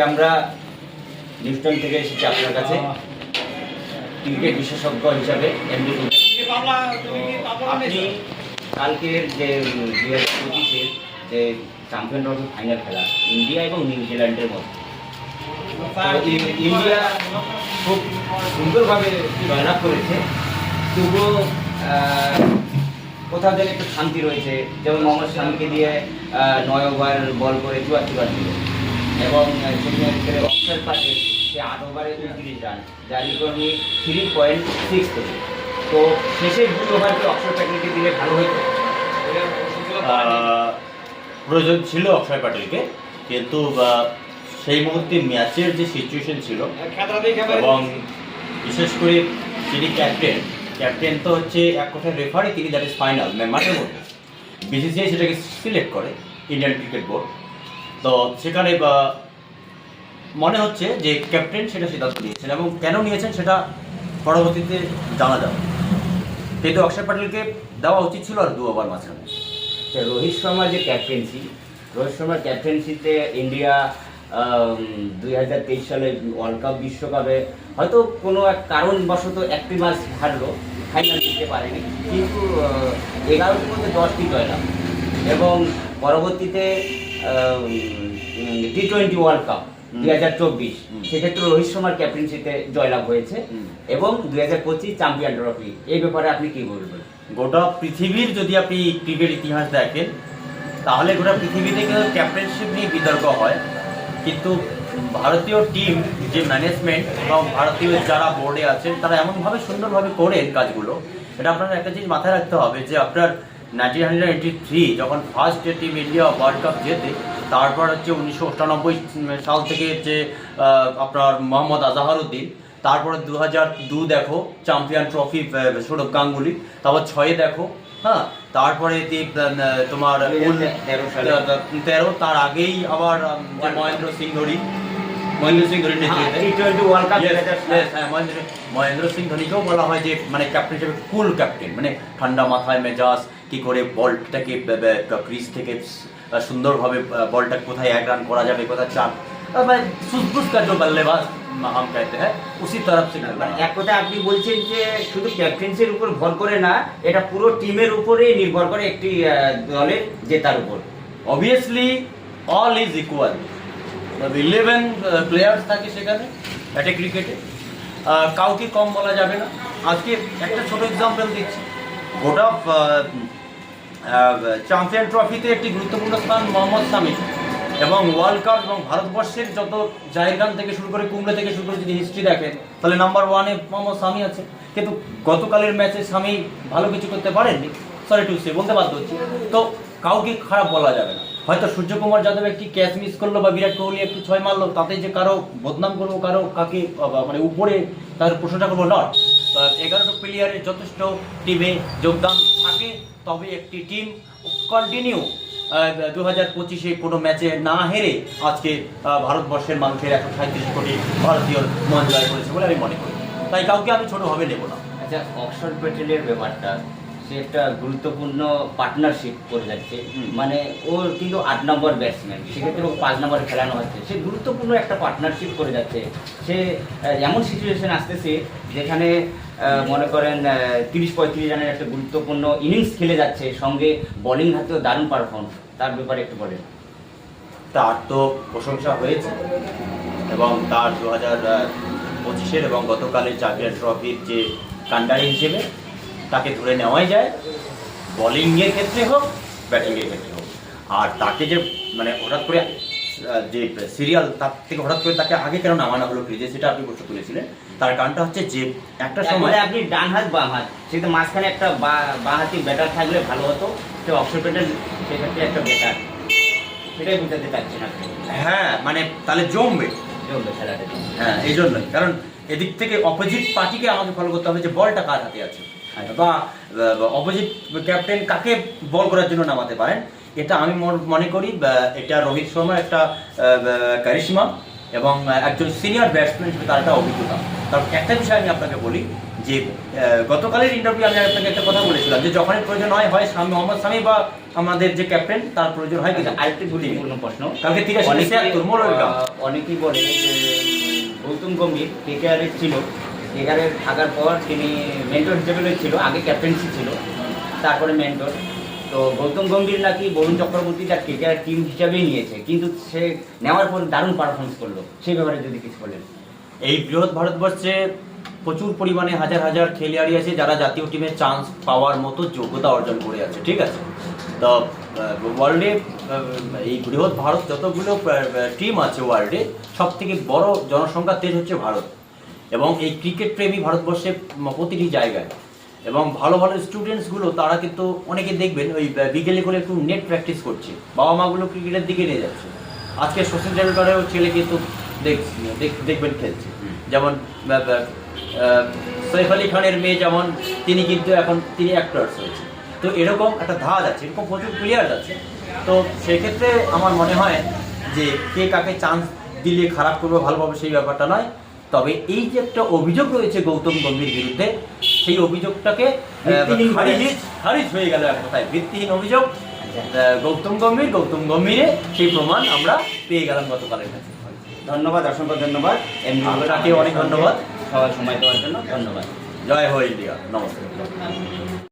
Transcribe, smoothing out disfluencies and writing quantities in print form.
আমরা নিউটন থেকে এসেছি আপনার কাছে ক্রিকেট বিশেষজ্ঞ হিসাবে এমডি। আপনি কালকের যে 2025-এর যে চ্যাম্পিয়ন ট্রফি ফাইনাল খেলা ইন্ডিয়া এবং নিউজিল্যান্ডের মধ্যে, ইন্ডিয়া খুব সুন্দরভাবে জয়লাভ করেছে, তবুও কোথাও যেন একটু শান্তি রয়েছে। যেমন মোহাম্মদ শামিকে দিয়ে 9 ওভার বল করে 74 রান দিল এবং সেখানে অক্ষর পাটে সে 8 ওভারে 29 রান, যার ইকোনমি 3.6 থেকে। তো শেষের 2 ওভারকে অক্ষর প্যাটেলকে দিলে ভালো হতো। প্রয়োজন ছিল অক্ষয় প্যাটেলকে, কিন্তু সেই মুহূর্তে ম্যাচের যে সিচুয়েশন ছিল এবং বিশেষ করে যিনি ক্যাপ্টেন তো হচ্ছে এক কথায় রেফারি, তিনি দ্যাট ইজ ফাইনাল মাঠের মধ্যে বিসিসিআই সেটাকে সিলেক্ট করে, ইন্ডিয়ান ক্রিকেট বোর্ড। তো সেখানে মনে হচ্ছে যে ক্যাপ্টেন সেটা সিদ্ধান্ত নিয়েছেন এবং কেন নিয়েছেন সেটা পরবর্তীতে জানা যাবে। কিন্তু অক্ষয় প্যাটেলকে দেওয়া উচিত ছিল আর 2 ওভার মাঝখানে। রোহিত শর্মার যে ক্যাপ্টেন্সি, রোহিত শর্মার ক্যাপ্টেন্সিতে ইন্ডিয়া 2023 সালে ওয়ার্ল্ড কাপ বিশ্বকাপে হয়তো কোনো এক কারণবশত একটি ম্যাচ হারলো, ফাইনাল জিততে পারেনি, কিন্তু 11টির মধ্যে 10টি জয়লাভ এবং পরবর্তীতে T20 ওয়ার্ল্ড কাপ 2024 সেক্ষেত্রে রোহিত শর্মার ক্যাপ্টেন্সিতে জয়লাভ হয়েছে এবং 2025 চ্যাম্পিয়ন ট্রফি। এই ব্যাপারে আপনি কি বলবেন? গোটা পৃথিবীর যদি আপনি ক্রিকেট ইতিহাস দেখেন তাহলে গোটা পৃথিবীতে কিন্তু ক্যাপ্টেনশিপ নিয়ে বিতর্ক হয়, কিন্তু ভারতীয় টিম যে ম্যানেজমেন্ট এবং ভারতীয় যারা বোর্ডে আছেন তারা এমনভাবে সুন্দরভাবে করেন কাজগুলো। এটা আপনার একটা জিনিস মাথায় রাখতে হবে যে আপনার 1983 যখন first team India world cup জেতে, তারপর হচ্ছে 1998 সাল থেকে যে আপনার মোহাম্মদ আজহারউদ্দিন, তারপরে 2002 দেখো চ্যাম্পিয়ন ট্রফি সৌরভ গাঙ্গুলি, তারপর 6 দেখো, হ্যাঁ, তারপরে তোমার 13, তার আগেই আবার মহেন্দ্র সিং ধোনি মহেন্দ্র সিং ধোনিকেও বলা হয় যে মানে ক্যাপ্টেন হিসেবে কুল ক্যাপ্টেন, মানে ঠান্ডা মাথায় মেজাজ, কি করে বলটাকে ক্রিজ থেকে সুন্দরভাবে বলটা কোথায় 1 রান করা যাবে, কোথায় 4, সুজবুজ का जो बल्लेबाज हम कहते हैं उसी तरफ से। এক কথা আপনি বলছেন যে শুধু ক্যাপ্টেন্সির উপর ভর করে না, এটা পুরো টিমের উপরে নির্ভর করে একটি দলের জেতার উপর। Obviously all is equal, 11 players থাকে সেখানে একটা ক্রিকেটে, কাউকে কম বলা যাবে না। আজকে একটা ছোট এক্সাম্পল দিচ্ছি, গোটা চ্যাম্পিয়ন ট্রফিতে একটি গুরুত্বপূর্ণ স্থান মোহাম্মদ শামি এবং ওয়ার্ল্ড কাপ এবং ভারতবর্ষের যত জাহিরখান থেকে শুরু করে কুমড়ে থেকে শুরু করে যদি হিস্ট্রি দেখেন তাহলে নাম্বার 1-এ মোহাম্মদ শামি আছে। কিন্তু গতকালের ম্যাচে শামি ভালো কিছু করতে পারেননি, সরি টু সে বলতে বাধ্য হচ্ছে। তো কাউকে খারাপ বলা যাবে না। হয়তো সূর্যকুমার যাদব একটি ক্যাচ মিস করলো বা বিরাট কোহলি একটু 6 মারলো, তাতে যে কারো বদনাম করবো, কারো কাকে মানে উপরে তার প্রশ্নটা করবো নট। 11টা প্লেয়ারের যথেষ্ট টিমে যোগদান থাকে, তবে একটি টিম কন্টিনিউ 2025-এ কোনো ম্যাচে না হেরে আজকে ভারতবর্ষের মানুষের 137 কোটি ভারতীয় মন জয় করেছে বলে আমি মনে করি। তাই কাউকে আমি ছোটোভাবে নেব না। আচ্ছা, অক্ষর প্যাটেলের ব্যাপারটা, সে একটা গুরুত্বপূর্ণ পার্টনারশিপ করে যাচ্ছে, মানে ও কিন্তু 8 নম্বর ব্যাটসম্যান, সেক্ষেত্রে ও 5 নম্বরে খেলানো হচ্ছে, সে গুরুত্বপূর্ণ একটা পার্টনারশিপ করে যাচ্ছে। সে এমন সিচুয়েশন আসতেছে যেখানে মনে করেন 30-35 রানের একটা গুরুত্বপূর্ণ ইনিংস খেলে যাচ্ছে, সঙ্গে বোলিং হাতেও দারুণ পারফর্ম। তার ব্যাপারে একটু বলেন। তার তো প্রশংসা হয়েছে এবং তার 2025-এর এবং গতকালের চ্যাম্পিয়ন ট্রফির যে কান্ডারি হিসেবে তাকে ধরে নেওয়াই যায়, বোলিংয়ের ক্ষেত্রে হোক ব্যাটিংয়ের ক্ষেত্রে হোক। আর তাকে যে মানে হঠাৎ করে যে সিরিয়াল, তার থেকে হঠাৎ করে তাকে আগে কেন নামানো হলো ক্রিজে, সেটা আপনি প্রশ্ন তুলেছিলেন। তার কারণটা হচ্ছে যে একটা সময় আপনি ডান হাত বাম হাত, সেটা মাঝখানে একটা বাঁ হাতি ব্যাটার থাকলে ভালো হতো, সে অক্ষর প্যাটেল সেক্ষেত্রে একটা ব্যাটার, সেটাই বুঝাতে চাচ্ছেন আপনি? হ্যাঁ, মানে তাহলে জমবে খেলাটা। হ্যাঁ, এই জন্যই, কারণ এদিক থেকে অপোজিট পার্টিকে আমাকে ফলো করতে হবে যে বলটা কার হাতে আছে, বা অপোজিট ক্যাপ্টেন কাকে বল করার জন্য নামাতে পারেন। এটা আমি মনে করি এটা রোহিত শর্মার একটা কারিশমা এবং একজন সিনিয়র ব্যাটসম্যান হিসেবে তার একটা অভিজ্ঞতা। কারণ একটা বিষয় আমি আপনাকে বলি, যে গতকালের ইন্টারভিউ আমি আপনাকে একটা কথা বলেছিলাম যে যখনই প্রয়োজন হয় হয় মোহাম্মদ শামি বা আমাদের যে ক্যাপ্টেন তার প্রয়োজন হয় কিন্তু আরেকটি গুরুত্বপূর্ণ প্রশ্ন, কালকে 83 অনেকেই বলে যে গৌতম গম্ভীর কেকেআর ছিল, কেকেআর থাকার পর তিনি মেন্টর হিসেবে ছিল, আগে ক্যাপ্টেন্সি ছিল তারপরে মেন্টর। তো গৌতম গম্ভীর নাকি বরুণ চক্রবর্তী তার কেকেআর টিম হিসাবেই নিয়েছে, কিন্তু সে নেওয়ার পর দারুণ পারফরমেন্স করলো, সেই ব্যাপারে যদি কিছু বলেন। এই বৃহৎ ভারতবর্ষে প্রচুর পরিমাণে হাজার হাজার খেলোয়াড়ই আছে যারা জাতীয় টিমে চান্স পাওয়ার মতো যোগ্যতা অর্জন করে আছে, ঠিক আছে। তো ওয়ার্ল্ডে এই বৃহৎ ভারত যতগুলো টিম আছে ওয়ার্ল্ডে সব থেকে বড় জনসংখ্যার দেশ হচ্ছে ভারত, এবং এই ক্রিকেট প্রেমী ভারতবর্ষে প্রতিটি জায়গায়। এবং ভালো ভালো স্টুডেন্টসগুলো তারা কিন্তু অনেকে দেখবেন ওই বিকেলে করে একটু নেট প্র্যাকটিস করছে, বাবা মাগুলো ক্রিকেটের দিকে নিয়ে যাচ্ছে। আজকে সচিন টেন্ডুলকারের ছেলে কিন্তু দেখবেন খেলছে, যেমন সৈফ আলী খানের মেয়ে যেমন তিনি কিন্তু এখন তিনি অ্যাক্টরস হয়েছে। তো এরকম একটা ধাজ আছে, এরকম প্রচুর প্লেয়ার আছে। তো সেক্ষেত্রে আমার মনে হয় যে কে কাকে চান্স দিলে খারাপ করবে ভালোভাবে সেই ব্যাপারটা নয়। তবে এই যে একটা অভিযোগ রয়েছে গৌতম গম্ভীর বিরুদ্ধে, সেই অভিযোগটাকে খারিজ হয়ে গেল এক কথায়, ভিত্তিহীন অভিযোগ। গৌতম গম্ভীরে সেই প্রমাণ আমরা পেয়ে গেলাম গতকালের কাছে। ধন্যবাদ, অসংখ্য ধন্যবাদ। আপনাকে অনেক ধন্যবাদ সবাই সময় দেওয়ার জন্য ধন্যবাদ। জয় হো ইন্ডিয়া, নমস্কার।